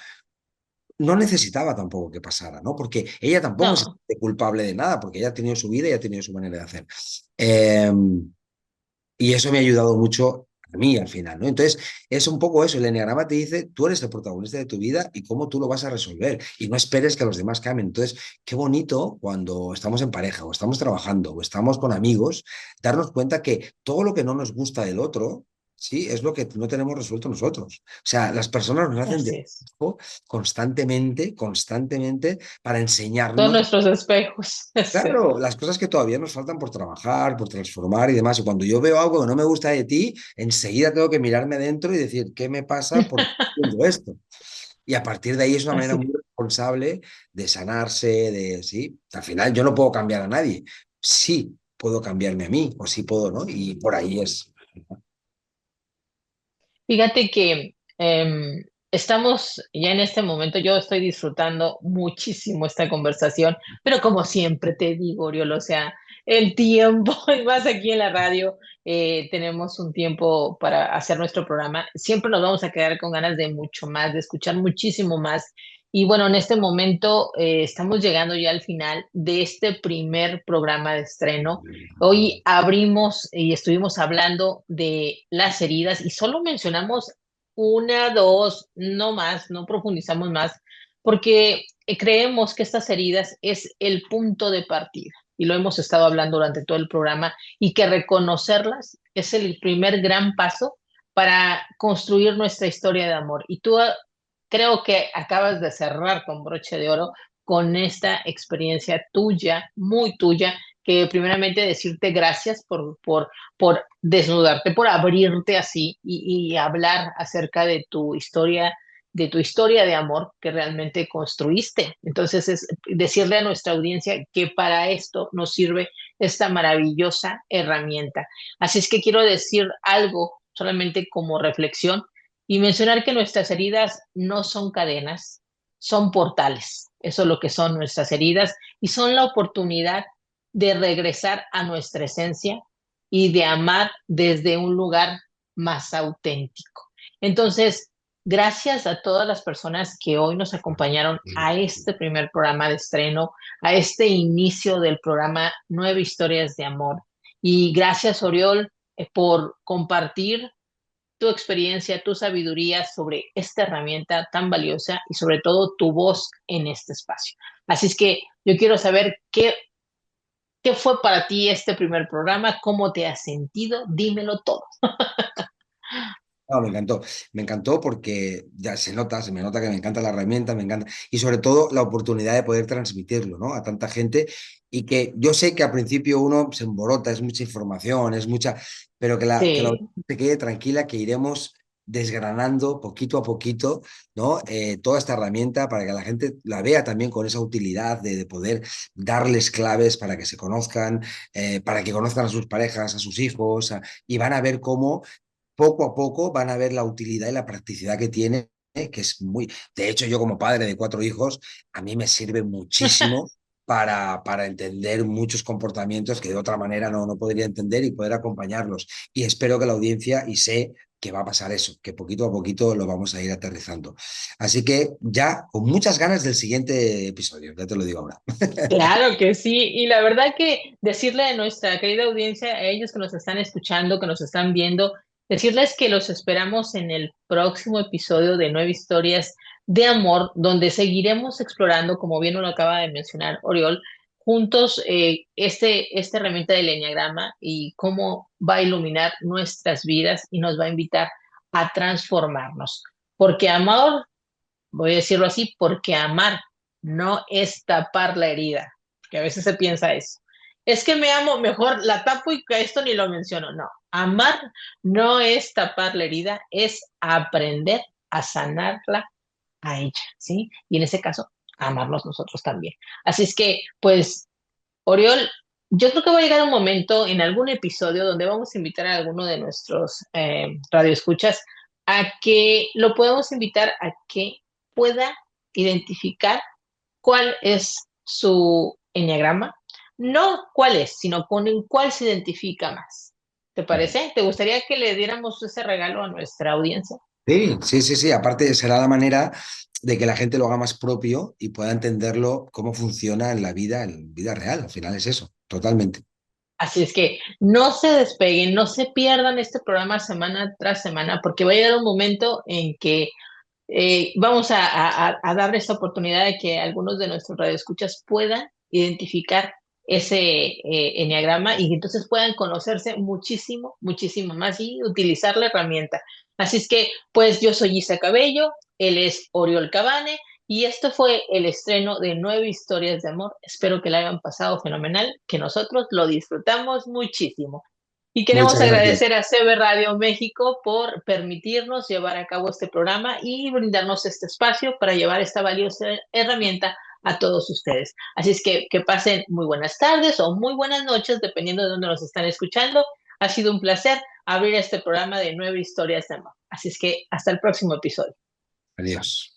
no necesitaba tampoco que pasara, ¿no? Porque ella tampoco se No, siente culpable de nada, porque ella ha tenido su vida y ha tenido su manera de hacer. Eh, y eso me ha ayudado mucho a mí al final, ¿no? Entonces, es un poco eso, el enneagrama te dice, tú eres el protagonista de tu vida y cómo tú lo vas a resolver y no esperes que los demás cambien. Entonces, qué bonito cuando estamos en pareja o estamos trabajando o estamos con amigos, darnos cuenta que todo lo que no nos gusta del otro, sí, es lo que no tenemos resuelto nosotros. O sea, las personas nos hacen así de es. constantemente, constantemente para Son enseñarnos. nuestros espejos. Sí. Claro, las cosas que todavía nos faltan por trabajar, por transformar y demás. Y cuando yo veo algo que no me gusta de ti, enseguida tengo que mirarme dentro y decir, ¿qué me pasa por qué estoy haciendo esto? Y a partir de ahí es una manera Así. muy responsable de sanarse, de, sí, al final yo no puedo cambiar a nadie. Sí puedo cambiarme a mí, o sí puedo, ¿no? Y por ahí es. Fíjate que estamos ya en este momento, yo estoy disfrutando muchísimo esta conversación, pero como siempre te digo, Oriol, o sea, el tiempo, y más aquí en la radio, tenemos un tiempo para hacer nuestro programa, siempre nos vamos a quedar con ganas de mucho más, de escuchar muchísimo más. Y bueno, en este momento estamos llegando ya al final de este primer programa de estreno. Hoy abrimos y estuvimos hablando de las heridas y solo mencionamos una, dos, no más, no profundizamos más, porque creemos que estas heridas es el punto de partida y lo hemos estado hablando durante todo el programa y que reconocerlas es el primer gran paso para construir nuestra historia de amor. Y tú creo que acabas de cerrar con broche de oro con esta experiencia tuya, muy tuya, que primeramente decirte gracias por desnudarte, por abrirte así y hablar acerca de tu historia de amor que realmente construiste. Entonces, es decirle a nuestra audiencia que para esto nos sirve esta maravillosa herramienta. Así es que quiero decir algo solamente como reflexión y mencionar que nuestras heridas no son cadenas, son portales. Eso es lo que son nuestras heridas y son la oportunidad de regresar a nuestra esencia y de amar desde un lugar más auténtico. Entonces, gracias a todas las personas que hoy nos acompañaron a este primer programa de estreno, a este inicio del programa Nueve Historias de Amor. Y gracias, Oriol, por compartir tu experiencia, tu sabiduría sobre esta herramienta tan valiosa y sobre todo tu voz en este espacio. Así es que yo quiero saber qué fue para ti este primer programa, cómo te has sentido, dímelo todo. No, me encantó porque ya se me nota que me encanta la herramienta, me encanta, y sobre todo la oportunidad de poder transmitirlo, ¿no? A tanta gente y que yo sé que al principio uno se emborota, es mucha información, es mucha, pero que la Sí, audiencia se quede tranquila, que iremos desgranando poquito a poquito, ¿no? Toda esta herramienta para que la gente la vea también con esa utilidad de poder darles claves para que se conozcan, para que conozcan a sus parejas, a sus hijos, y van a ver cómo poco a poco van a ver la utilidad y la practicidad que tiene, que es muy... De hecho, yo como padre de 4 hijos, a mí me sirve muchísimo para entender muchos comportamientos que de otra manera no podría entender y poder acompañarlos. Y espero que la audiencia, y sé que va a pasar eso, que poquito a poquito lo vamos a ir aterrizando. Así que ya con muchas ganas del siguiente episodio, ya te lo digo ahora. claro que sí. Y la verdad que decirle a nuestra querida audiencia, a ellos que nos están escuchando, que nos están viendo, decirles que los esperamos en el próximo episodio de Nueve Historias de Amor, donde seguiremos explorando, como bien lo acaba de mencionar Oriol, juntos esta herramienta del Enneagrama y cómo va a iluminar nuestras vidas y nos va a invitar a transformarnos. Porque amor, voy a decirlo así, porque amar no es tapar la herida, que a veces se piensa eso. Es que me amo, mejor la tapo y que esto ni lo menciono. No, amar no es tapar la herida, es aprender a sanarla a ella, ¿sí? Y en ese caso, amarnos nosotros también. Así es que, pues, Oriol, yo creo que va a llegar un momento en algún episodio donde vamos a invitar a alguno de nuestros radioescuchas a que lo podemos invitar a que pueda identificar cuál es su enneagrama, no cuál es, sino con el cuál se identifica más. ¿Te parece? ¿Te gustaría que le diéramos ese regalo a nuestra audiencia? Sí, sí, sí, sí. Aparte, será la manera de que la gente lo haga más propio y pueda entenderlo cómo funciona en vida real. Al final es eso, totalmente. Así es que no se despeguen, no se pierdan este programa semana tras semana, porque va a llegar un momento en que vamos a dar esta oportunidad de que algunos de nuestros radioescuchas puedan identificar ese enneagrama y entonces puedan conocerse muchísimo, muchísimo más y utilizar la herramienta. Así es que, pues yo soy Isa Cabello, él es Oriol Cabane y esto fue el estreno de 9 historias de amor. Espero que la hayan pasado fenomenal, que nosotros lo disfrutamos muchísimo. Y queremos Muchas gracias. agradecer a CB Radio México por permitirnos llevar a cabo este programa y brindarnos este espacio para llevar esta valiosa herramienta a todos ustedes. Así es que pasen muy buenas tardes o muy buenas noches, dependiendo de dónde nos están escuchando. Ha sido un placer abrir este programa de 9 historias de amor. Así es que hasta el próximo episodio. Adiós.